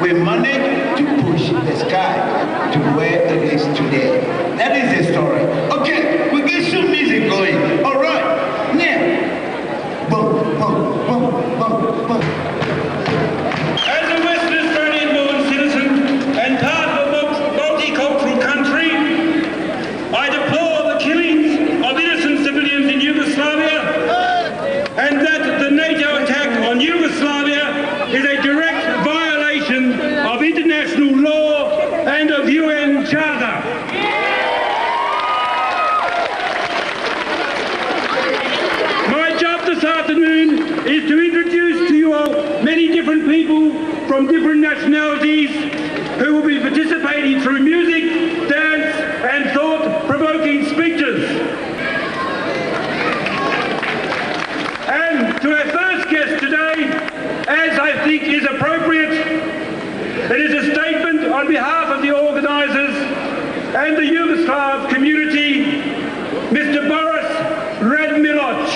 We managed to push the sky to where it is today. That is the story. Okay, we get some music going. All right, now. Boom, boom, boom, boom, boom. As a Western Australian-born citizen and part of a multicultural country, I deplore the killings of innocent civilians in Yugoslavia, and that the NATO attack on Yugoslavia is a direct violation of international law and of UN Charter. My job this afternoon is to introduce to you all many different people from different nationalities who will be participating through music, dance and thought-provoking speeches. And to our first guest today, as I think is appropriate, it is a statement on behalf of the organisers and the Yugoslav community, Mr. Boris Radmiloc.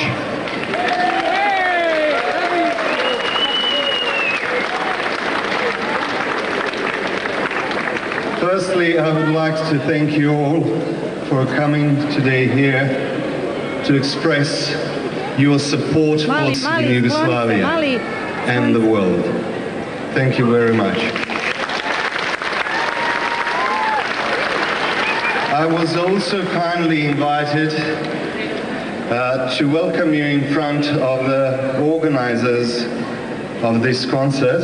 Firstly, I would like to thank you all for coming today here to express your support for us in Yugoslavia and the world. Thank you very much. I was also kindly invited to welcome you in front of the organizers of this concert,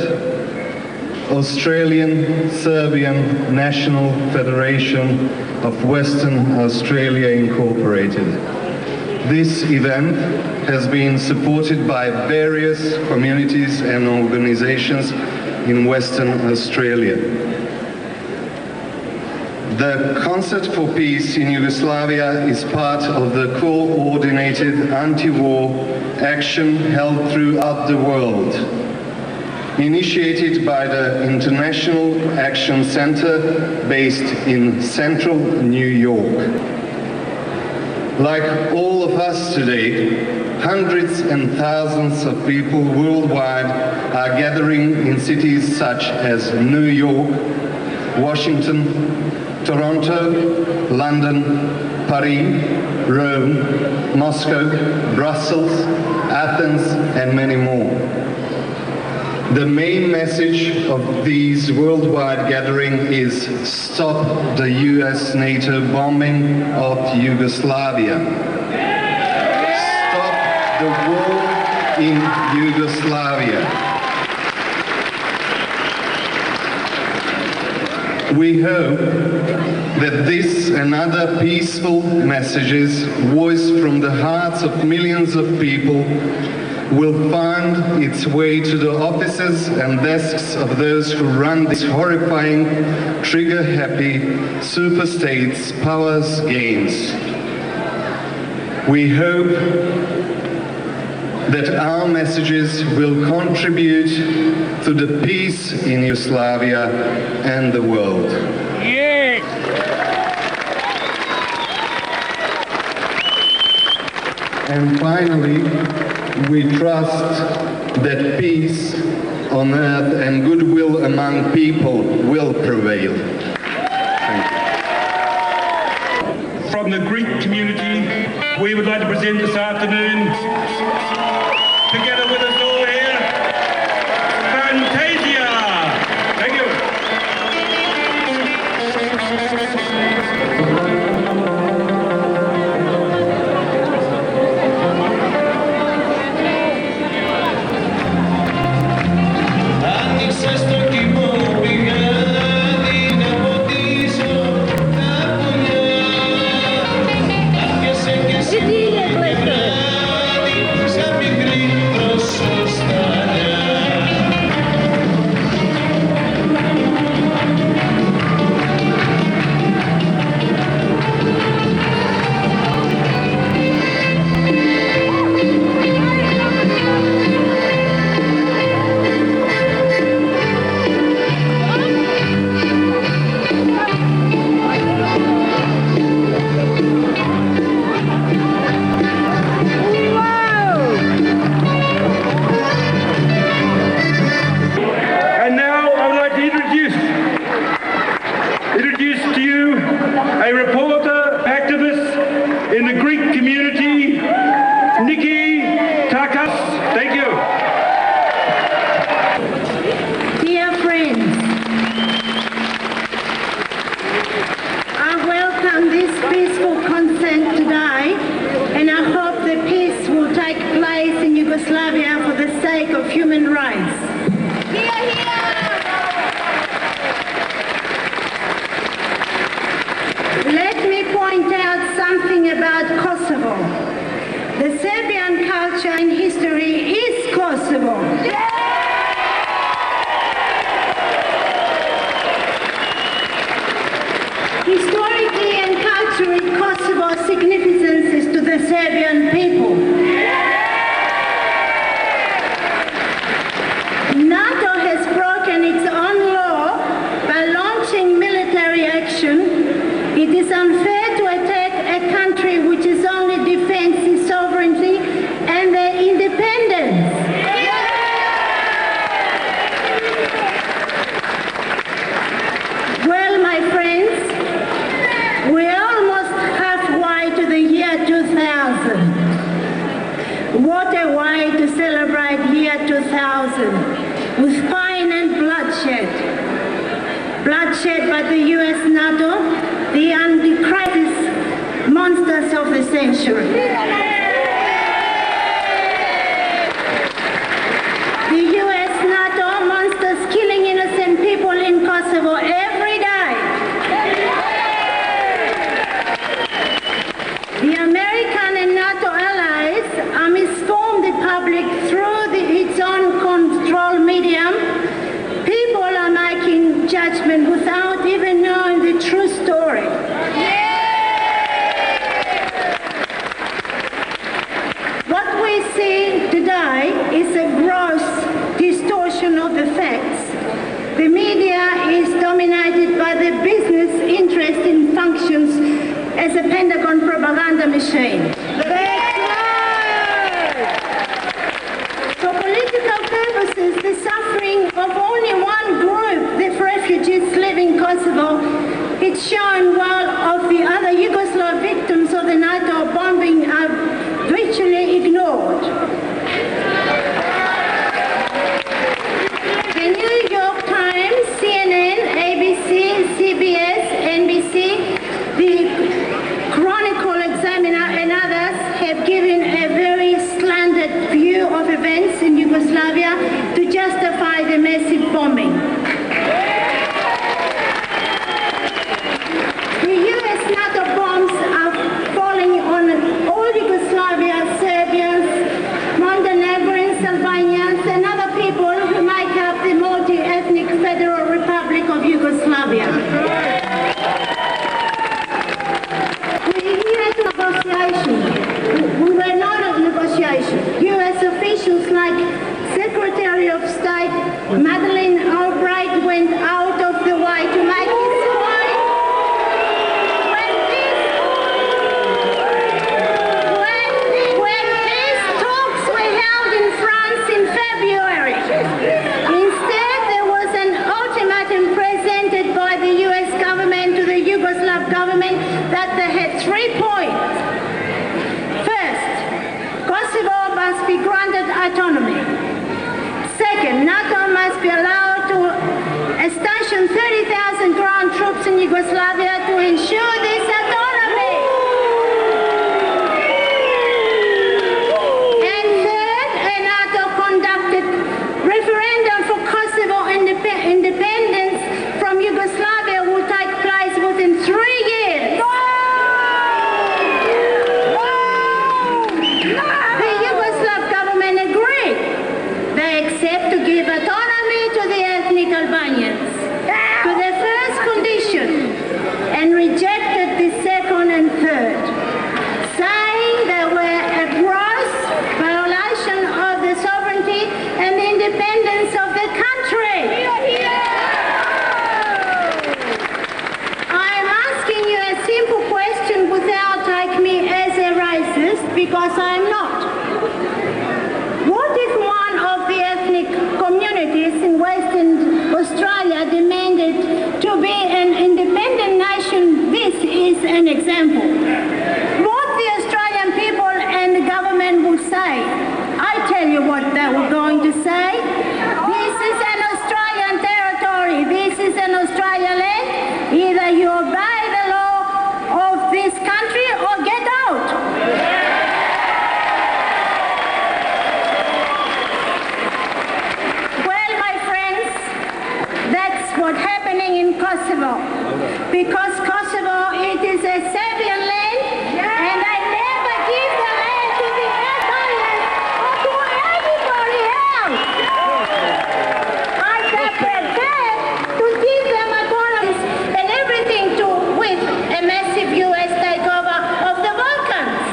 Australian Serbian National Federation of Western Australia Incorporated. This event has been supported by various communities and organizations in Western Australia. The Concert for Peace in Yugoslavia is part of the coordinated anti-war action held throughout the world, initiated by the International Action Center based in central New York. Like all of us today, hundreds and thousands of people worldwide are gathering in cities such as New York, Washington, Toronto, London, Paris, Rome, Moscow, Brussels, Athens, and many more. The main message of these worldwide gatherings is stop the US-NATO bombing of Yugoslavia. Stop the war in Yugoslavia. We hope that this and other peaceful messages voiced from the hearts of millions of people will find its way to the offices and desks of those who run these horrifying, trigger-happy superstates powers games. We hope that our messages will contribute to the peace in Yugoslavia and the world. Yes! And finally, we trust that peace on earth and goodwill among people will prevail. Thank you. From the Greek community, we would like to present this afternoon, together with us all here, Fantasia. Thank you. Bloodshed by the US, NATO, the anti-crisis monsters of the century. The US, NATO monsters killing innocent people in Kosovo every day. The American and NATO allies misform the public through its own control medium. People are making judgment without even knowing the true story. What we see today is a gross distortion of the facts. The media is dominated by the business interest and functions as a Pentagon propaganda machine. For political purposes, the suffering of only one group, the refugees living in Kosovo, it's shown while of the other Yugoslav victims of the NATO bombing are virtually ignored. The New York Times, CNN, ABC, CBS, NBC, the Chronicle Examiner and others have given a very slanted view of events in Yugoslavia to justify the massive bombing. The US NATO bombs are falling on all Yugoslavia, Serbians, Montenegrins, Albanians and other people who make up the multi-ethnic Federal Republic of Yugoslavia. We were not at negotiation. US officials like Secretary of State Madeleine Albright went out of the way to make his point. When these talks were held in France in February, in Yugoslavia to ensure this autonomy. And third, a NATO-conducted referendum for Kosovo independence from Yugoslavia will take place within 3 years. The Yugoslav government agreed. They accept to give autonomy to the ethnic Albanians to the first condition and rejected the second and third, saying they were a gross violation of the sovereignty and the independence of the country. I'm asking you a simple question without taking me as a racist, because I'm not. What if one of the ethnic communities in Western Australia demanded to be an independent nation? This is an example. What the Australian people and the government would say, I tell you what they were going to say. This is an Australian territory. This is an Australian land. Either you obey the law of this country or get out. Well, my friends, that's what's happening in Kosovo. Because Kosovo, it is a Serbian land, and I never give the land to the Albanians or to anybody else. I prepared to give them autonomy and everything with a massive US takeover of the Balkans.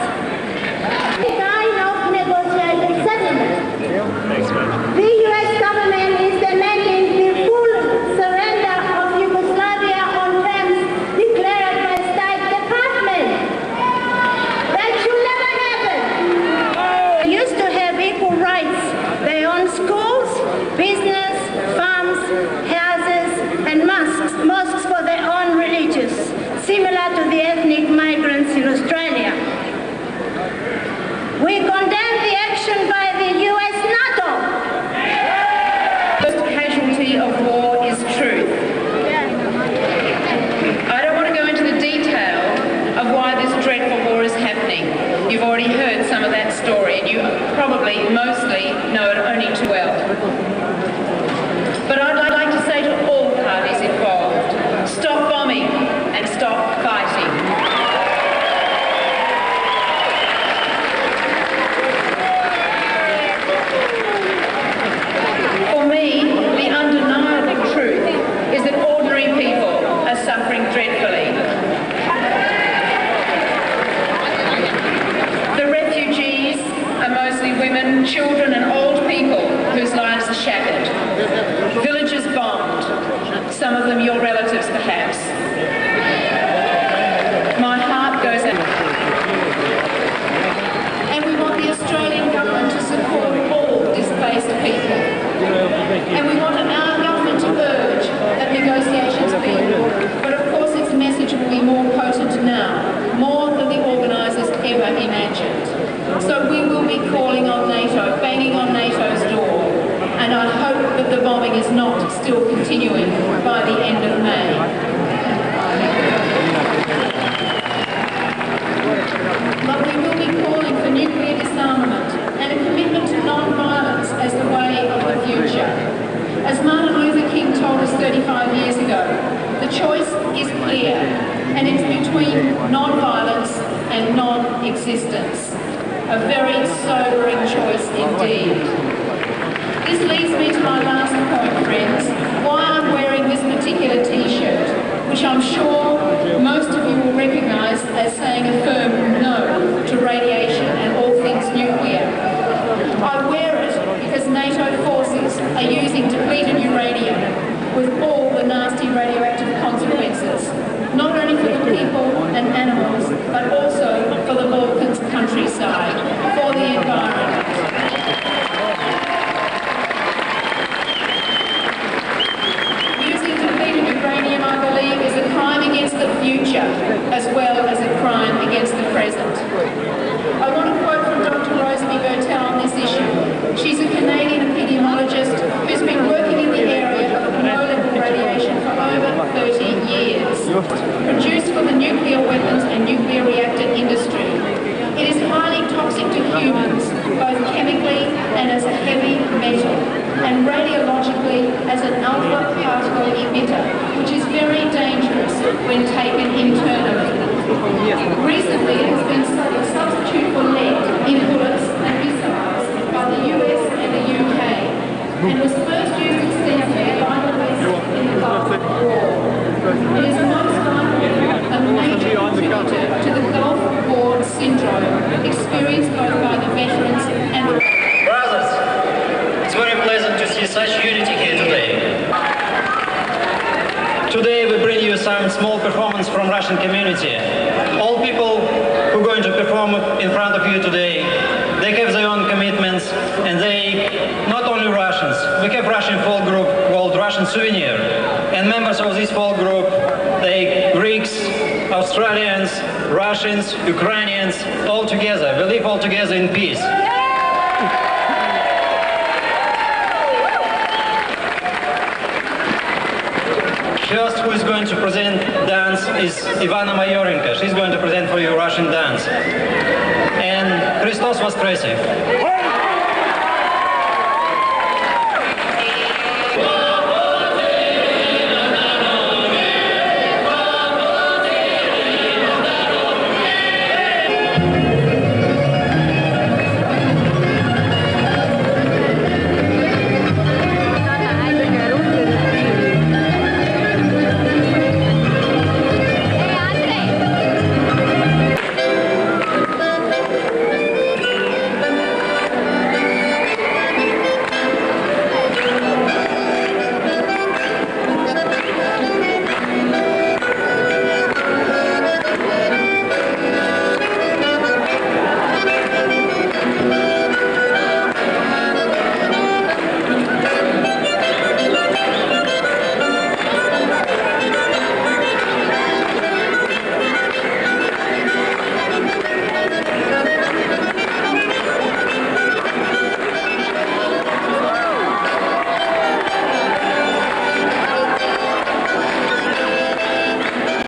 The kind of negotiated settlement. The US government is demanding the full surrender of Yugoslavia on terms declared by State Department. That should never happen. They used to have equal rights. They own schools, business, farms, houses, and mosques for their own religious, similar to the ethnic migrants in Australia. We condemn the action by the US NATO. The first casualty of war is truth. I don't want to go into the detail of why this dreadful war is happening. You've already heard some of that story, and you probably mostly know it only too well. But I'd like to say to all parties involved, stop bombing and stop fighting. For me, the undeniable truth is that ordinary people are suffering dreadfully. The refugees are mostly women, children and old people whose lives are shattered. Villages bombed, some of them your relatives perhaps. My heart goes out. And we want the Australian government to support all displaced people. And we want our government to urge that negotiations be. But of course its message will be more potent now, more than the organisers ever imagined. So we will be calling on NATO, banging on NATO's door, and I hope that the bombing is not still continuing by the end of May. But we will be calling for nuclear disarmament and a commitment to non-violence as the way of the future. As Martin Luther King told us 35 years ago, the choice is clear, and it's between non-violence and non-existence. A very sobering choice indeed. This leads me to my last point, friends, why I'm wearing this particular T-shirt, which I'm sure most of you will recognise as saying a firm no to radiation and all things nuclear. I wear it because NATO forces are using depleted uranium with all the nasty radioactive consequences, not only for the people and animals, but also for the Balkans countryside, for the environment. Using depleted uranium, I believe, is a crime against the future, as well as a crime against the present. I want to quote from Dr. Rosalie Bertel on this issue. She's a Canadian epidemiologist who's been working in the area of low-level radiation as an alpha particle emitter, which is very dangerous when taken internally. Recently, it has been a substitute for lead in bullets and missiles by the US and the UK, and was first used extensively by the West in the Gulf War. It is most likely a major contributor to the Gulf War syndrome experienced both by the veterans and the... Brothers, it's very pleasant to see such unity here today. Today we bring you some small performance from Russian community. All people who are going to perform in front of you today, they have their own commitments, and they not only Russians. We have Russian folk group called Russian Souvenir, and members of this folk group, they Greeks, Australians, Russians, Ukrainians, all together. We live all together in peace. First, who is going to present dance is Ivana Mayorenko. She's going to present for you Russian dance. And Christos Воскресе.